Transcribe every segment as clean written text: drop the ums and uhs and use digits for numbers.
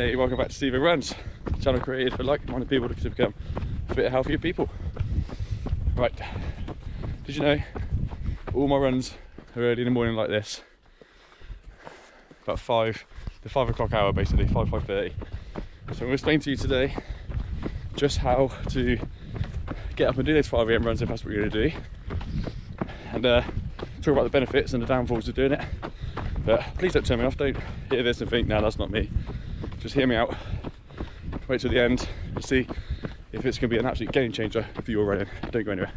Hey, welcome back to Steve Runs, channel created for like-minded people to become fitter, healthier people. Right, did you know all my runs are early in the morning like this? About the 5 o'clock hour basically, 5:30. So I'm going to explain to you today just how to get up and do those 5 AM runs if that's what you're going to do, and talk about the benefits and the downfalls of doing it. But please don't turn me off, don't hear this and think, no, that's not me. Just hear me out, wait till the end and see if it's going to be an absolute game changer for your running. Don't go anywhere.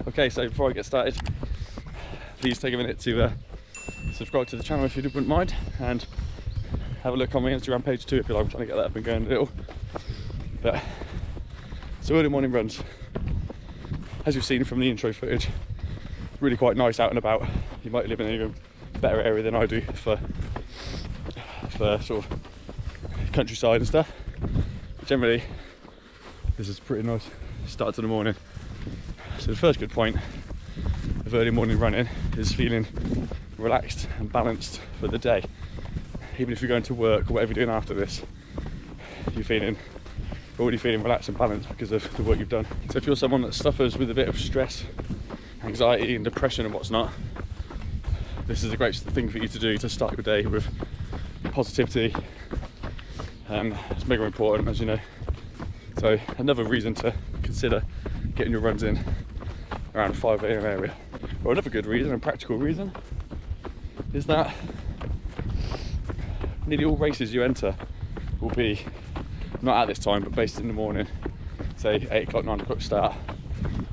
Okay, so before I get started, please take a minute to subscribe to the channel if you wouldn't mind, and have a look on my Instagram page too if you like. I'm trying to get that up and going a little. But so early morning runs, as you've seen from the intro footage, really quite nice out and about. You might live in an even better area than I do for sort of countryside and stuff. But generally, this is a pretty nice start to the morning. So the first good point of early morning running is feeling relaxed and balanced for the day. Even if you're going to work or whatever you're doing after this, you're already feeling relaxed and balanced because of the work you've done. So if you're someone that suffers with a bit of stress, anxiety and depression and what's not, this is a great thing for you to do to start your day with positivity, and it's mega important, as you know. So another reason to consider getting your runs in around 5 AM area. Or another good reason, and practical reason, is that nearly all races you enter will be, not at this time, but based in the morning, say 8 o'clock, 9 o'clock start,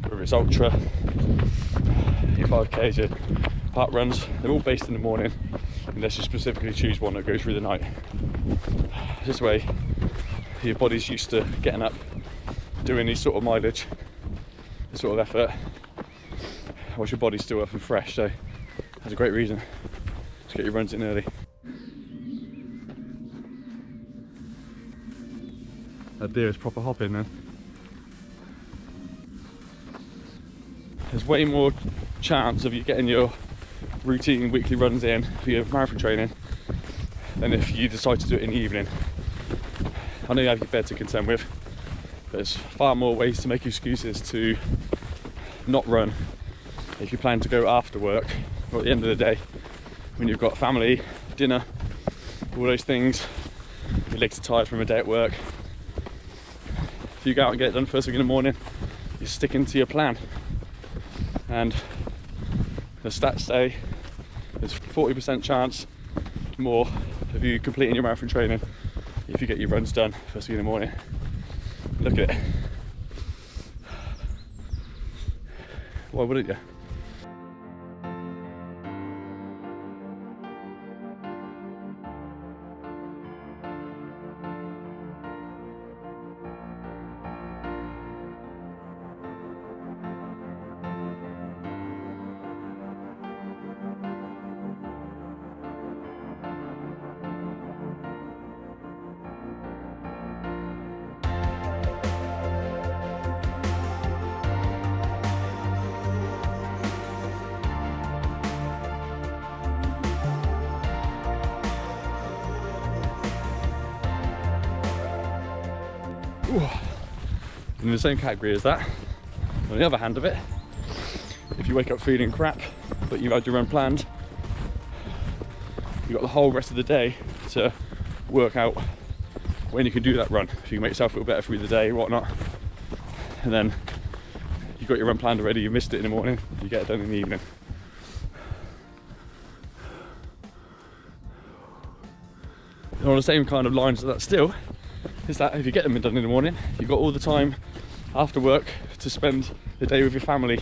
whether it's ultra, your 5Ks, your park runs, they're all based in the morning, unless you specifically choose one that goes through the night. This way, your body's used to getting up, doing these sort of mileage, this sort of effort, whilst your body's still up and fresh. So that's a great reason to get your runs in early. That deer is proper hopping then. There's way more chance of you getting your routine weekly runs in for your marathon training than if you decide to do it in the evening. I know you have your bed to contend with, but there's far more ways to make excuses to not run if you plan to go after work or at the end of the day when you've got family, dinner, all those things, your legs are tired from a day at work. If you go out and get it done first thing in the morning, you're sticking to your plan. And the stats say there's 40% chance more of you completing your marathon training if you get your runs done first thing in the morning. Look at it. Why wouldn't you? In the same category as that, on the other hand of it, if you wake up feeling crap but you've had your run planned, you've got the whole rest of the day to work out when you can do that run. If you can make yourself feel better through the day or whatnot, and then you've got your run planned already, you missed it in the morning, you get it done in the evening. And on the same kind of lines as that still, is that if you get them done in the morning, you've got all the time after work to spend the day with your family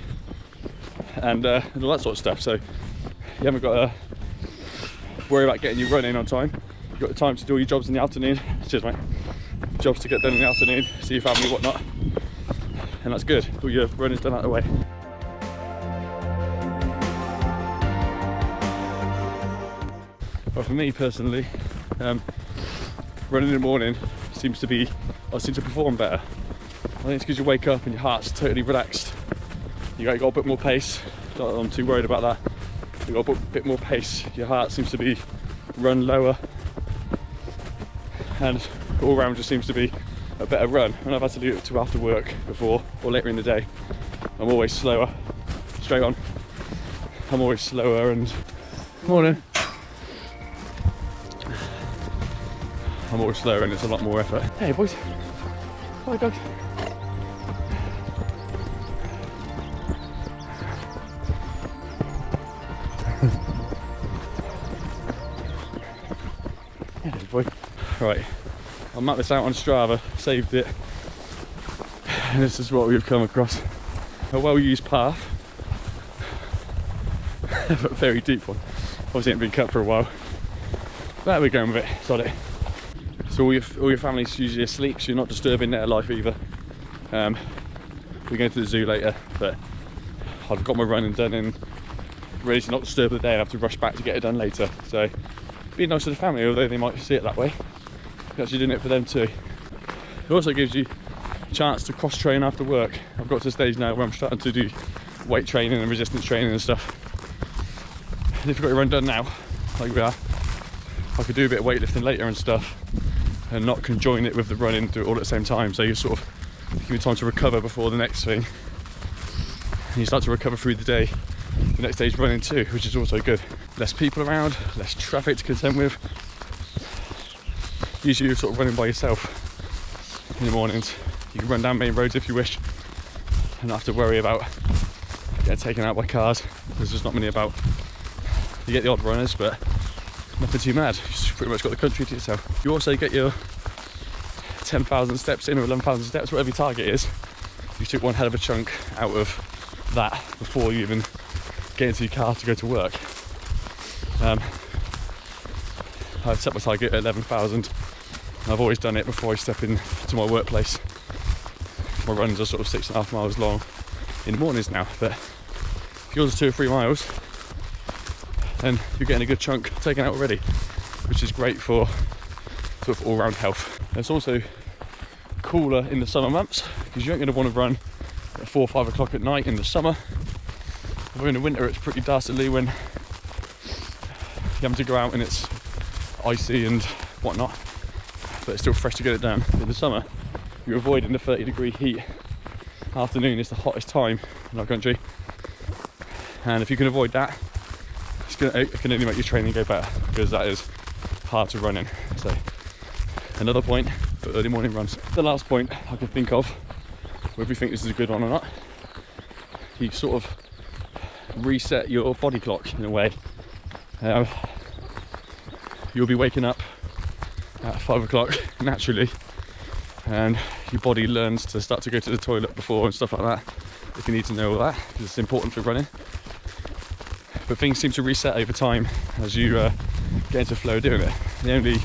and all that sort of stuff. So you haven't got to worry about getting your run in on time. You've got the time to do all your jobs in the afternoon. Cheers, mate. Jobs to get done in the afternoon, see your family, whatnot. And that's good. All your running's done out of the way. But for me personally, running in the morning seems to perform better. I think it's because you wake up and your heart's totally relaxed. You got a bit more pace. I'm too worried about that. You got a bit more pace. Your heart seems to be run lower, and all round just seems to be a better run. And I've had to do it to after work before or later in the day. I'm always slower. Straight on. I'm always slower and morning. I'm always slower and it's a lot more effort. Hey boys. Hi dog. Hello boy. Right, I'll map this out on Strava, saved it. And this is what we've come across. A well-used path. A very deep one. Obviously ain't been cut for a while. There we're going with it, sod it. So all your family's usually asleep, so you're not disturbing their life either. We're going to the zoo later, but I've got my running done and ready to not disturb the day and have to rush back to get it done later. So be nice to the family, although they might see it that way. You're actually doing it for them too. It also gives you a chance to cross train after work. I've got to the stage now where I'm starting to do weight training and resistance training and stuff. And if you've got your run done now, like we are, I could do a bit of weightlifting later and stuff, and not conjoin it with the running, do it all at the same time. So you sort of give you time to recover before the next thing, and you start to recover through the day. The next day's running too, which is also good. Less people around, less traffic to contend with. Usually you're sort of running by yourself in the mornings. You can run down main roads if you wish and not have to worry about getting taken out by cars. There's just not many about. You get the odd runners, but nothing too mad. You've pretty much got the country to yourself. You also get your 10,000 steps in or 11,000 steps, whatever your target is. You took one hell of a chunk out of that before you even get into your car to go to work. I've set my target at 11,000. I've always done it before I step into my workplace. My runs are sort of 6.5 miles long in the mornings now, but if yours is 2 or 3 miles, then you're getting a good chunk taken out already, which is great for sort of all-round health. It's also cooler in the summer months because you ain't going to want to run at 4 or 5 o'clock at night in the summer. Although in the winter it's pretty dastardly when you have to go out and it's icy and whatnot, but it's still fresh to get it done. In the summer you're avoiding the 30-degree heat. Afternoon is the hottest time in our country, and if you can avoid that, it can only make your training go better, because that is hard to run in. So another point for early morning runs. The last point I can think of, whether you think this is a good one or not, you sort of reset your body clock in a way. You'll be waking up at 5 o'clock naturally, and your body learns to start to go to the toilet before and stuff like that, if you need to know all that, because it's important for running. But things seem to reset over time as you get into flow doing it. The only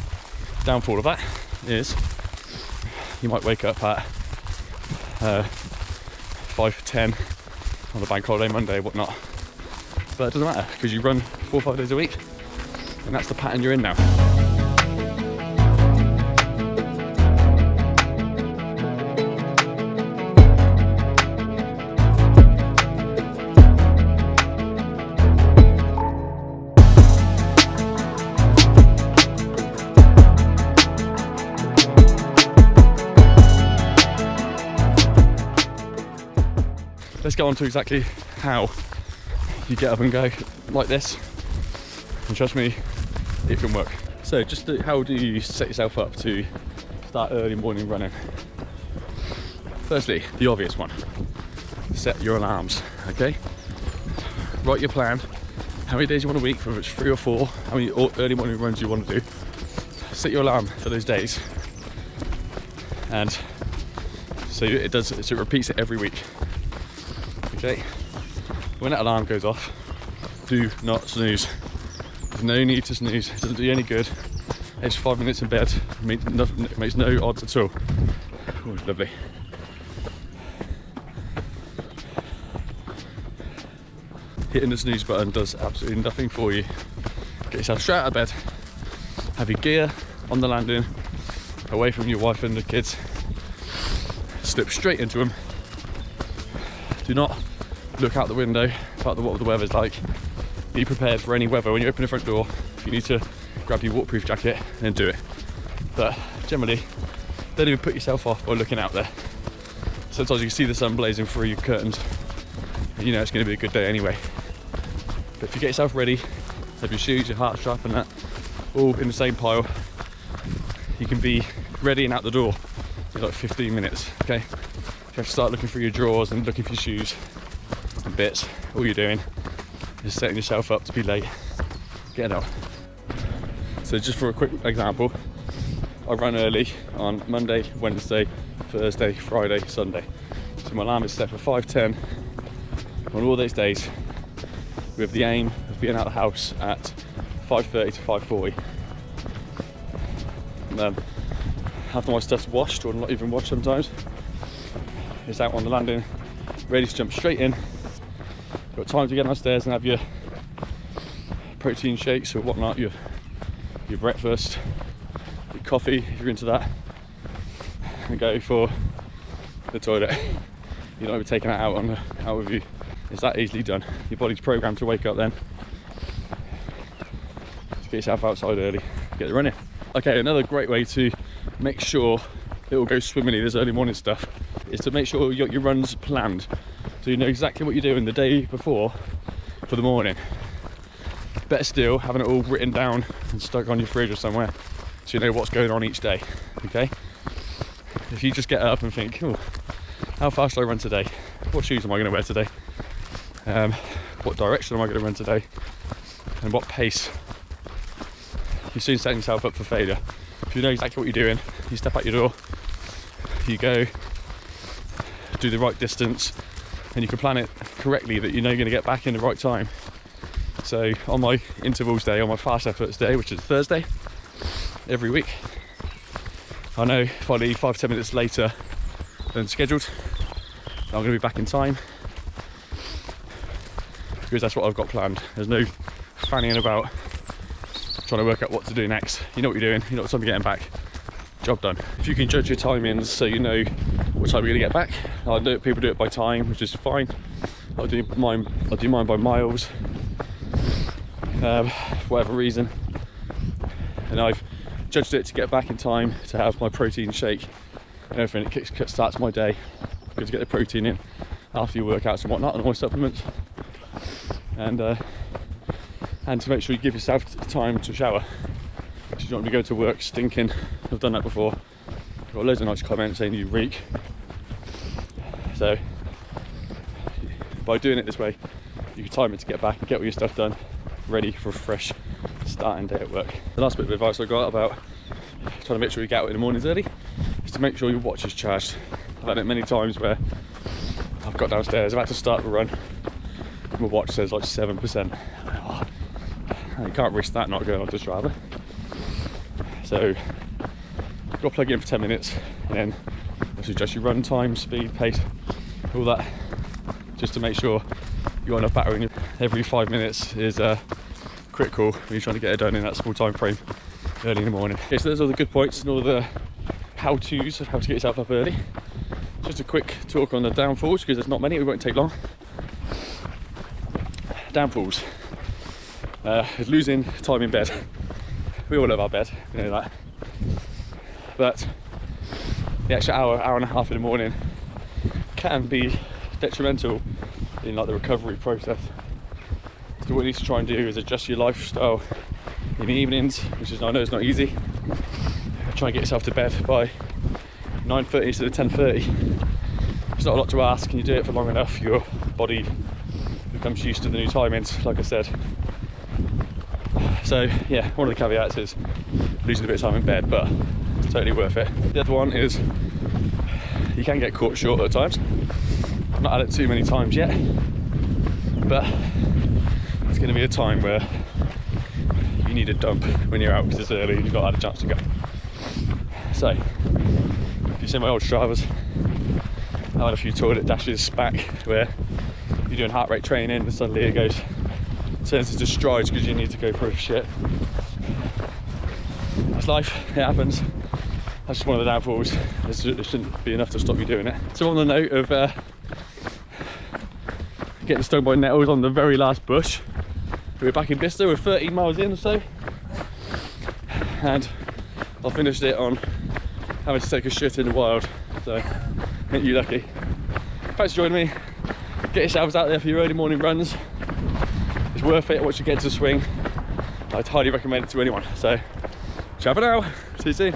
downfall of that is you might wake up at 5:10 on the bank holiday Monday, whatnot. But it doesn't matter, because you run 4 or 5 days a week, and that's the pattern you're in now. Let's get on to exactly how you get up and go like this, and trust me, it can work. So how do you set yourself up to start early morning running? Firstly, the obvious one, set your alarms, okay? Write your plan, how many days you want a week, whether it's 3 or 4, how many early morning runs you want to do, set your alarm for those days, and so it repeats it every week. Okay, when that alarm goes off, do not snooze. There's no need to snooze. It doesn't do you any good. It's 5 minutes in bed. It makes no odds at all. Oh, lovely. Hitting the snooze button does absolutely nothing for you. Get yourself straight out of bed. Have your gear on the landing, away from your wife and the kids. Slip straight into them. Do not look out the window about what the weather's like. Be prepared for any weather. When you open the front door, if you need to grab your waterproof jacket, then do it. But generally, don't even put yourself off by looking out there. Sometimes you can see the sun blazing through your curtains, and you know it's going to be a good day anyway. But if you get yourself ready, have your shoes, your heart strap and that all in the same pile, you can be ready and out the door in like 15 minutes, okay? If you have to start looking through your drawers and looking for your shoes and bits, all you're doing is setting yourself up to be late. Get out. So just for a quick example, I run early on Monday, Wednesday, Thursday, Friday, Sunday. So my alarm is set for 5:10 on all those days, with the aim of being out of the house at 5:30 to 5:40. And then after my stuff's washed, or not even washed sometimes, it's out on the landing, ready to jump straight in. Got time to get downstairs and have your protein shakes or whatnot, your breakfast, your coffee if you're into that, and go for the toilet. You're not even taking that out with you. It's that easily done. Your body's programmed to wake up then. Just get yourself outside early, get the running. Okay, another great way to make sure it will go swimmingly, this early morning stuff, is to make sure your run's planned. So you know exactly what you're doing the day before for the morning. Better still, having it all written down and stuck on your fridge or somewhere, so you know what's going on each day, okay? If you just get up and think, oh, how fast should I run today? What shoes am I going to wear today? What direction am I going to run today? And what pace? You're soon setting yourself up for failure. If you know exactly what you're doing, you step out your door, you go, do the right distance, and you can plan it correctly that you know you're going to get back in the right time. So on my intervals day, on my fast efforts day, which is Thursday, every week, I know if I leave 5-10 minutes later than scheduled, I'm going to be back in time, because that's what I've got planned. There's no fanning about trying to work out what to do next. You know what you're doing, you know what time you're getting back, job done. If you can judge your timings so you know what time you're going to get back, I know people do it by time, which is fine. I'll do mine by miles, for whatever reason, and I've judged it to get back in time to have my protein shake and everything. It starts my day. Good to get the protein in after your workouts and whatnot, and all my supplements, and to make sure you give yourself time to shower, because you don't want to go to work stinking. I've done that before. I've got loads of nice comments saying you reek. So by doing it this way, you can time it to get back and get all your stuff done, ready for a fresh starting day at work. The last bit of advice I got about trying to make sure you get out in the mornings early is to make sure your watch is charged. I've had it many times where I've got downstairs, I've had to start the run, my watch says like 7%. Oh, you can't risk that not going on to Strava. So you've got to plug it in for 10 minutes, and then adjust your run time, speed, pace, all that, just to make sure you got enough battery. Every 5 minutes is critical when you're trying to get it done in that small time frame early in the morning. Okay, so those are the good points and all the how-tos of how to get yourself up early. Just a quick talk on the downfalls, because there's not many, it won't take long. Downfalls. Is losing time in bed. We all love our bed, you know that. But the extra hour and a half in the morning can be detrimental in like the recovery process. So what you need to try and do is adjust your lifestyle in the evenings, which is, I know it's not easy. Try and get yourself to bed by 9:30 instead of 10:30. It's not a lot to ask, and you do it for long enough, your body becomes used to the new timings, like I said. So yeah, one of the caveats is losing a bit of time in bed, but it's totally worth it. The other one is you can get caught short at times. I've not had it too many times yet, but it's going to be a time where you need a dump when you're out because it's early and you've not had a chance to go. So, if you see my old Stravas, I've had a few toilet dashes back where you're doing heart rate training and suddenly it turns into strides because you need to go for a shit. That's life, it happens. That's just one of the downfalls. It shouldn't be enough to stop you doing it. So on the note of getting stung by nettles on the very last bush, we were back in Bicester, we're 13 miles in or so, and I finished it on having to take a shit in the wild, so ain't you lucky. Thanks for joining me. Get yourselves out there for your early morning runs. It's worth it once you get to the swing. I'd highly recommend it to anyone. So, ciao for now. See you soon.